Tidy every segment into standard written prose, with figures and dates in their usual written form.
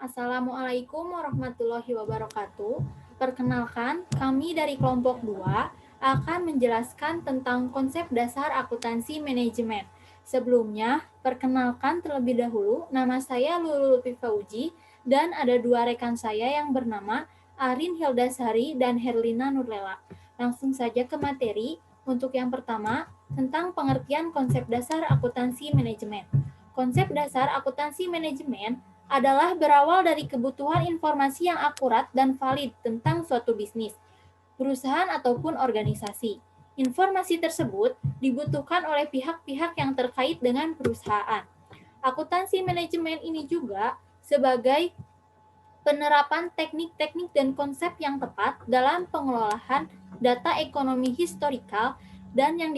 Assalamualaikum warahmatullahi wabarakatuh. Perkenalkan, kami dari kelompok 2 akan menjelaskan tentang konsep dasar akuntansi manajemen. Sebelumnya, perkenalkan terlebih dahulu, nama saya Lulu Lutfi Fauji dan ada dua rekan saya yang bernama Arin Hildasari dan Herlina Nurlela. Langsung saja ke materi. Untuk yang pertama, tentang pengertian konsep dasar akuntansi manajemen. Konsep dasar akuntansi manajemen adalah berawal dari kebutuhan informasi yang akurat dan valid tentang suatu bisnis, perusahaan ataupun organisasi. Informasi tersebut dibutuhkan oleh pihak-pihak yang terkait dengan perusahaan. Akuntansi manajemen ini juga sebagai penerapan teknik-teknik dan konsep yang tepat dalam pengelolaan data ekonomi historikal dan yang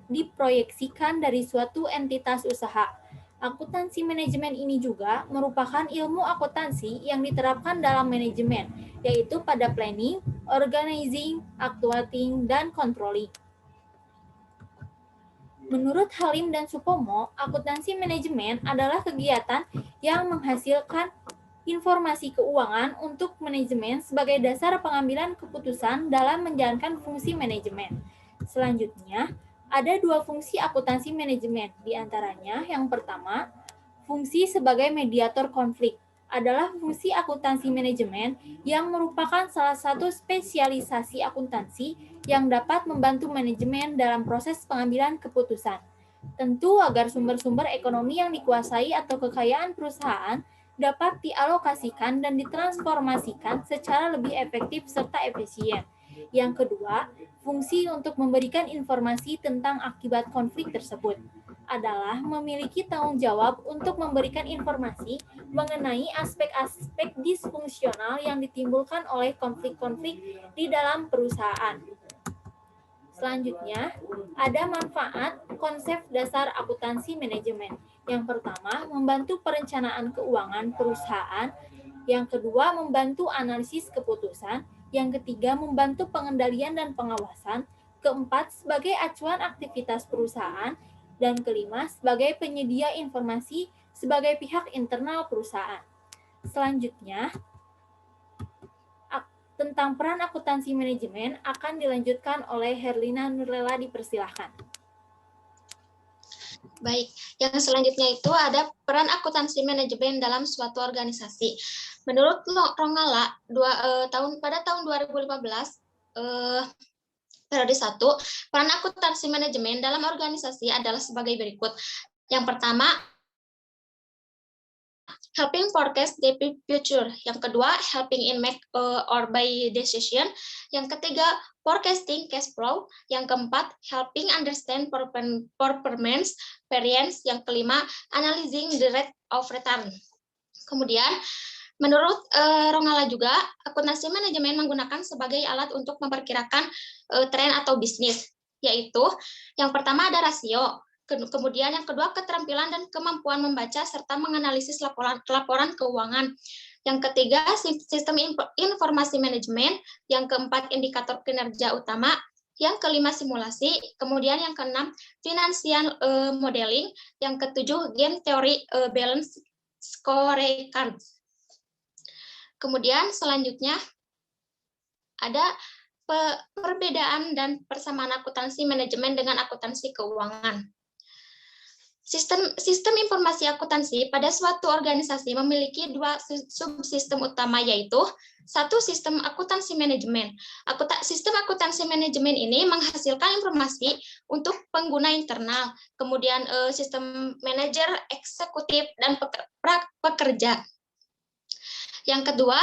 diproyeksikan dari suatu entitas usaha. Akuntansi manajemen ini juga merupakan ilmu akuntansi yang diterapkan dalam manajemen, yaitu pada planning, organizing, actuating, dan controlling. Menurut Halim dan Supomo, akuntansi manajemen adalah kegiatan yang menghasilkan informasi keuangan untuk manajemen sebagai dasar pengambilan keputusan dalam menjalankan fungsi manajemen. Selanjutnya, ada dua fungsi akuntansi manajemen, di antaranya yang pertama, fungsi sebagai mediator konflik adalah fungsi akuntansi manajemen yang merupakan salah satu spesialisasi akuntansi yang dapat membantu manajemen dalam proses pengambilan keputusan. Tentu agar sumber-sumber ekonomi yang dikuasai atau kekayaan perusahaan dapat dialokasikan dan ditransformasikan secara lebih efektif serta efisien. Yang kedua, fungsi untuk memberikan informasi tentang akibat konflik tersebut adalah memiliki tanggung jawab untuk memberikan informasi mengenai aspek-aspek disfungsional yang ditimbulkan oleh konflik-konflik di dalam perusahaan. Selanjutnya, ada manfaat konsep dasar akuntansi manajemen. Yang pertama, membantu perencanaan keuangan perusahaan. Yang kedua, membantu analisis keputusan. Yang ketiga, membantu pengendalian dan pengawasan. Keempat, sebagai acuan aktivitas perusahaan. Dan kelima, sebagai penyedia informasi sebagai pihak internal perusahaan. Selanjutnya, tentang peran akuntansi manajemen akan dilanjutkan oleh Herlina Nurlela, dipersilahkan. Baik, yang selanjutnya itu ada peran akuntansi manajemen dalam suatu organisasi. Menurut Rongala, pada tahun 2015, periode 1, peran akuntansi manajemen dalam organisasi adalah sebagai berikut. Yang pertama, helping forecast the future. Yang kedua, helping in make or buy decision. Yang ketiga, forecasting cash flow. Yang keempat, helping understand performance variance. Yang kelima, analyzing the rate of return. Kemudian, menurut Rongala juga, akuntansi manajemen menggunakan sebagai alat untuk memperkirakan tren atau bisnis, yaitu yang pertama ada rasio. Kemudian yang kedua, keterampilan dan kemampuan membaca serta menganalisis laporan keuangan. Yang ketiga, sistem informasi manajemen. Yang keempat, indikator kinerja utama. Yang kelima, simulasi. Kemudian yang keenam, financial modeling. Yang ketujuh, game theory balance scorecard. Kemudian selanjutnya ada perbedaan dan persamaan akuntansi manajemen dengan akuntansi keuangan. Sistem informasi akuntansi pada suatu organisasi memiliki dua subsistem utama, yaitu satu, sistem akuntansi manajemen. Sistem akuntansi manajemen ini menghasilkan informasi untuk pengguna internal, kemudian sistem manajer, eksekutif, dan pekerja. Yang kedua,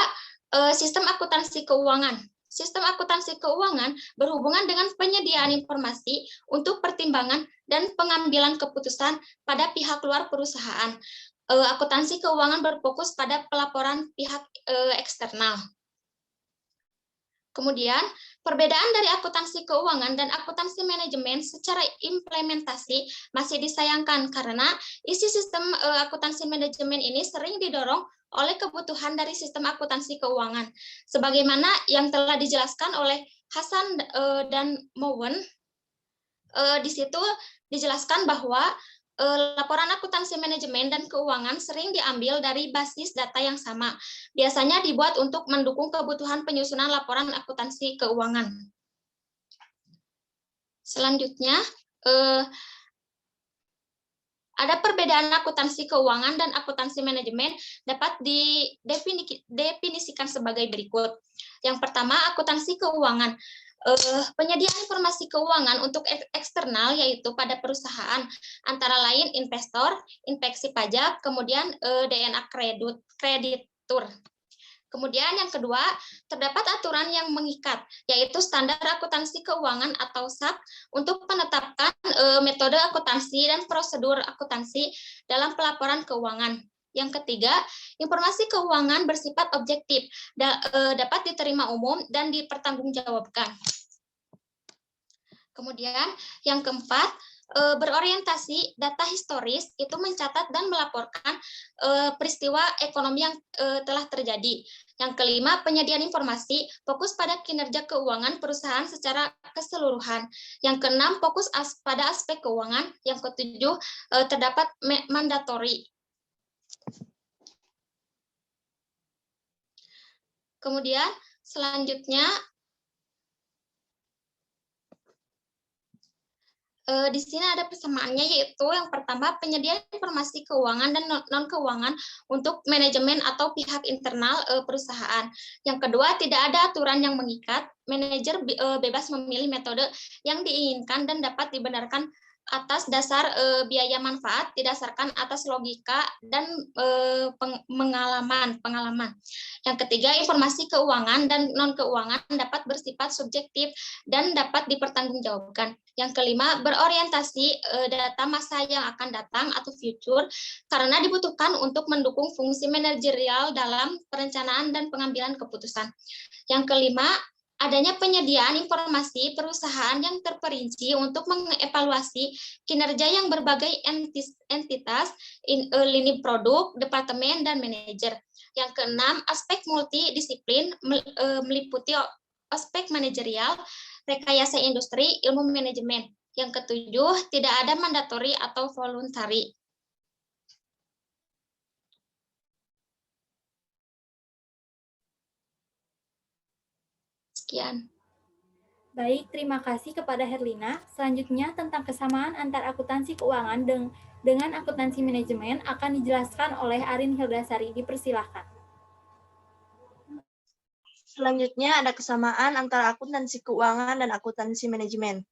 sistem akuntansi keuangan. Sistem akuntansi keuangan berhubungan dengan penyediaan informasi untuk pertimbangan dan pengambilan keputusan pada pihak luar perusahaan. Akuntansi keuangan berfokus pada pelaporan pihak eksternal. Kemudian, perbedaan dari akuntansi keuangan dan akuntansi manajemen secara implementasi masih disayangkan karena isi sistem akuntansi manajemen ini sering didorong oleh kebutuhan dari sistem akuntansi keuangan. Sebagaimana yang telah dijelaskan oleh Hasan dan Mowen, di situ dijelaskan bahwa laporan akuntansi manajemen dan keuangan sering diambil dari basis data yang sama. Biasanya dibuat untuk mendukung kebutuhan penyusunan laporan akuntansi keuangan. Selanjutnya, ada perbedaan akuntansi keuangan dan akuntansi manajemen dapat didefinisikan sebagai berikut. Yang pertama, akuntansi keuangan. Penyediaan informasi keuangan untuk eksternal yaitu pada perusahaan, antara lain investor, inspeksi pajak, kemudian DNA kreditur. Kemudian yang kedua, terdapat aturan yang mengikat, yaitu standar akuntansi keuangan atau SAK untuk menetapkan metode akuntansi dan prosedur akuntansi dalam pelaporan keuangan. Yang ketiga, informasi keuangan bersifat objektif, dapat diterima umum dan dipertanggungjawabkan. Kemudian yang keempat, berorientasi data historis itu mencatat dan melaporkan peristiwa ekonomi yang telah terjadi. Yang kelima, penyediaan informasi fokus pada kinerja keuangan perusahaan secara keseluruhan. Yang keenam, fokus pada aspek keuangan. Yang ketujuh, terdapat mandatori. Kemudian selanjutnya, di sini ada persamaannya, yaitu yang pertama penyediaan informasi keuangan dan non-keuangan untuk manajemen atau pihak internal perusahaan. Yang kedua, tidak ada aturan yang mengikat, manajer bebas memilih metode yang diinginkan dan dapat dibenarkan atas dasar biaya manfaat didasarkan atas logika dan pengalaman. Yang ketiga, informasi keuangan dan non-keuangan dapat bersifat subjektif dan dapat dipertanggungjawabkan. Yang kelima, berorientasi data masa yang akan datang atau future karena dibutuhkan untuk mendukung fungsi manajerial dalam perencanaan dan pengambilan keputusan. Yang kelima, adanya penyediaan informasi perusahaan yang terperinci untuk mengevaluasi kinerja yang berbagai entitas, lini produk, departemen, dan manajer. Yang keenam, aspek multidisiplin meliputi aspek manajerial, rekayasa industri, ilmu manajemen. Yang ketujuh, tidak ada mandatori atau voluntary. Sekian. Baik, terima kasih kepada Herlina. Selanjutnya tentang kesamaan antara akuntansi keuangan dengan akuntansi manajemen akan dijelaskan oleh Arin Hildasari. Dipersilahkan. Selanjutnya ada kesamaan antara akuntansi keuangan dan akuntansi manajemen.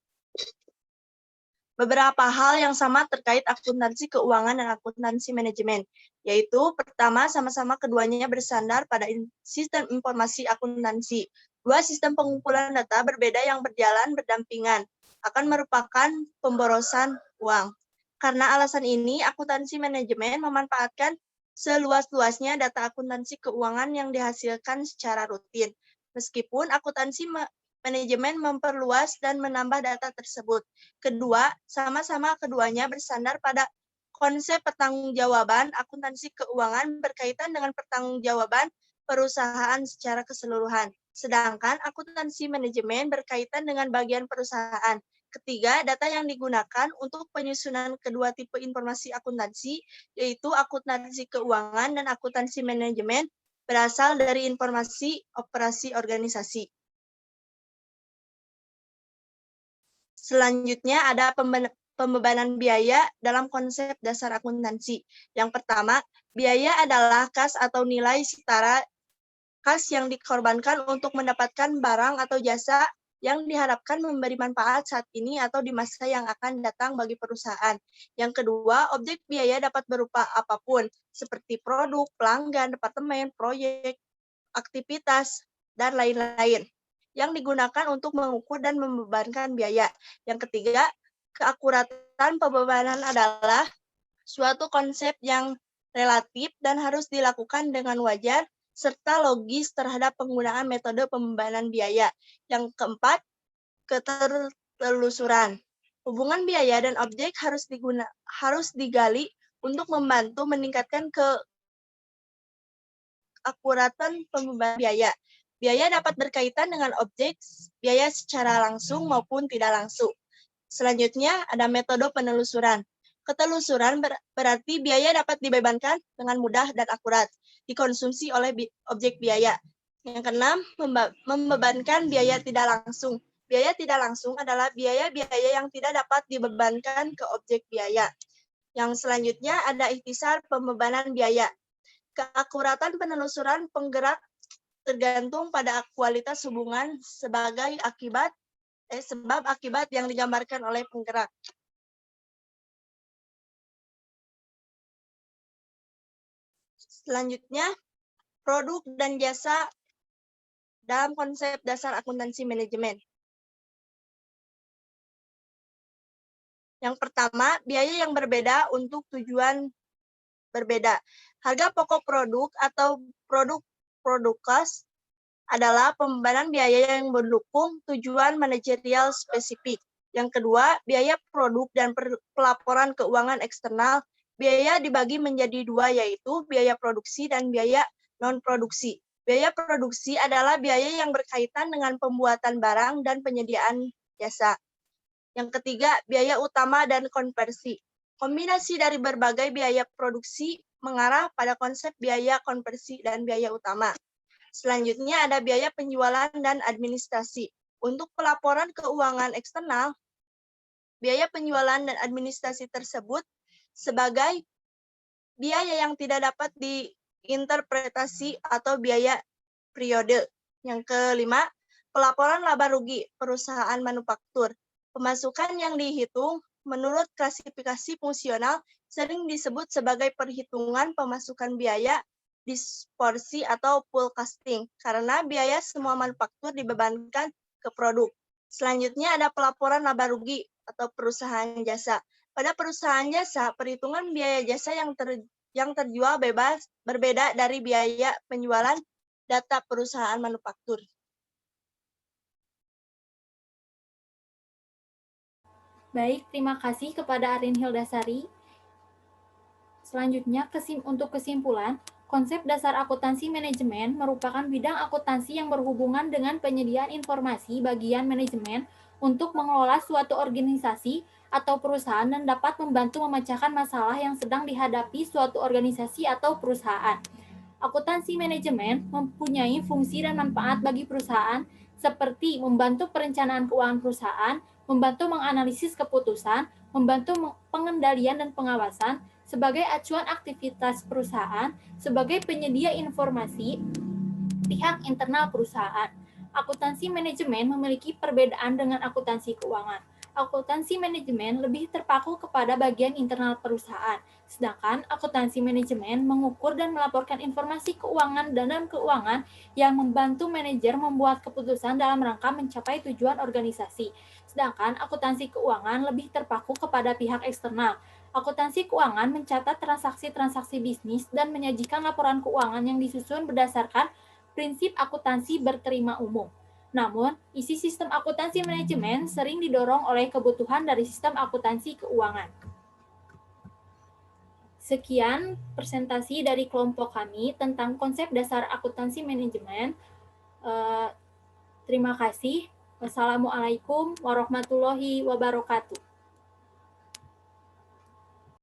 Beberapa hal yang sama terkait akuntansi keuangan dan akuntansi manajemen, yaitu pertama, sama-sama keduanya bersandar pada sistem informasi akuntansi. Dua sistem pengumpulan data berbeda yang berjalan berdampingan akan merupakan pemborosan uang. Karena alasan ini, akuntansi manajemen memanfaatkan seluas-luasnya data akuntansi keuangan yang dihasilkan secara rutin. Meskipun akuntansi manajemen memperluas dan menambah data tersebut. Kedua, sama-sama keduanya bersandar pada konsep pertanggungjawaban. Akuntansi keuangan berkaitan dengan pertanggungjawaban perusahaan secara keseluruhan, sedangkan akuntansi manajemen berkaitan dengan bagian perusahaan. Ketiga, data yang digunakan untuk penyusunan kedua tipe informasi akuntansi, yaitu akuntansi keuangan dan akuntansi manajemen, berasal dari informasi operasi organisasi. Selanjutnya ada pembebanan biaya dalam konsep dasar akuntansi. Yang pertama, biaya adalah kas atau nilai setara kas yang dikorbankan untuk mendapatkan barang atau jasa yang diharapkan memberi manfaat saat ini atau di masa yang akan datang bagi perusahaan. Yang kedua, objek biaya dapat berupa apapun, seperti produk, pelanggan, departemen, proyek, aktivitas, dan lain-lain yang digunakan untuk mengukur dan membebankan biaya. Yang ketiga, keakuratan pembebanan adalah suatu konsep yang relatif dan harus dilakukan dengan wajar serta logis terhadap penggunaan metode pembebanan biaya. Yang keempat, ketertelusuran. Hubungan biaya dan objek harus digali untuk membantu meningkatkan keakuratan pembebanan biaya. Biaya dapat berkaitan dengan objek biaya secara langsung maupun tidak langsung. Selanjutnya ada metode penelusuran. Ketelusuran berarti biaya dapat dibebankan dengan mudah dan akurat, dikonsumsi oleh objek biaya. Yang keenam, membebankan biaya tidak langsung. Biaya tidak langsung adalah biaya-biaya yang tidak dapat dibebankan ke objek biaya. Yang selanjutnya ada ikhtisar pembebanan biaya. Keakuratan penelusuran penggerak tergantung pada kualitas hubungan sebagai sebab akibat yang digambarkan oleh penggerak. Selanjutnya, produk dan jasa dalam konsep dasar akuntansi manajemen. Yang pertama, biaya yang berbeda untuk tujuan berbeda. Harga pokok produk atau produk cost adalah pembebanan biaya yang mendukung tujuan manajerial spesifik. Yang kedua, biaya produk dan pelaporan keuangan eksternal. Biaya dibagi menjadi dua, yaitu biaya produksi dan biaya non-produksi. Biaya produksi adalah biaya yang berkaitan dengan pembuatan barang dan penyediaan jasa. Yang ketiga, biaya utama dan konversi. Kombinasi dari berbagai biaya produksi mengarah pada konsep biaya konversi dan biaya utama. Selanjutnya ada biaya penjualan dan administrasi. Untuk pelaporan keuangan eksternal, biaya penjualan dan administrasi tersebut sebagai biaya yang tidak dapat diinterpretasi atau biaya periode. Yang kelima, pelaporan laba rugi perusahaan manufaktur. Pemasukan yang dihitung menurut klasifikasi fungsional sering disebut sebagai perhitungan pemasukan biaya disporsi atau pool costing, karena biaya semua manufaktur dibebankan ke produk. Selanjutnya ada pelaporan laba rugi atau perusahaan jasa. Pada perusahaan jasa, perhitungan biaya jasa yang terjual bebas berbeda dari biaya penjualan data perusahaan manufaktur. Baik, terima kasih kepada Arin Hildasari. Selanjutnya, untuk kesimpulan, konsep dasar akuntansi manajemen merupakan bidang akuntansi yang berhubungan dengan penyediaan informasi bagian manajemen untuk mengelola suatu organisasi atau perusahaan dan dapat membantu memecahkan masalah yang sedang dihadapi suatu organisasi atau perusahaan. Akuntansi manajemen mempunyai fungsi dan manfaat bagi perusahaan seperti membantu perencanaan keuangan perusahaan, membantu menganalisis keputusan, membantu pengendalian dan pengawasan, sebagai acuan aktivitas perusahaan, sebagai penyedia informasi pihak internal perusahaan. Akuntansi manajemen memiliki perbedaan dengan akuntansi keuangan. Akuntansi manajemen lebih terpaku kepada bagian internal perusahaan, sedangkan akuntansi manajemen mengukur dan melaporkan informasi keuangan dan keuangan yang membantu manajer membuat keputusan dalam rangka mencapai tujuan organisasi. Sedangkan akuntansi keuangan lebih terpaku kepada pihak eksternal. Akuntansi keuangan mencatat transaksi-transaksi bisnis dan menyajikan laporan keuangan yang disusun berdasarkan prinsip akuntansi berterima umum. Namun, isi sistem akuntansi manajemen sering didorong oleh kebutuhan dari sistem akuntansi keuangan. Sekian presentasi dari kelompok kami tentang konsep dasar akuntansi manajemen. Terima kasih. Wassalamualaikum warahmatullahi wabarakatuh.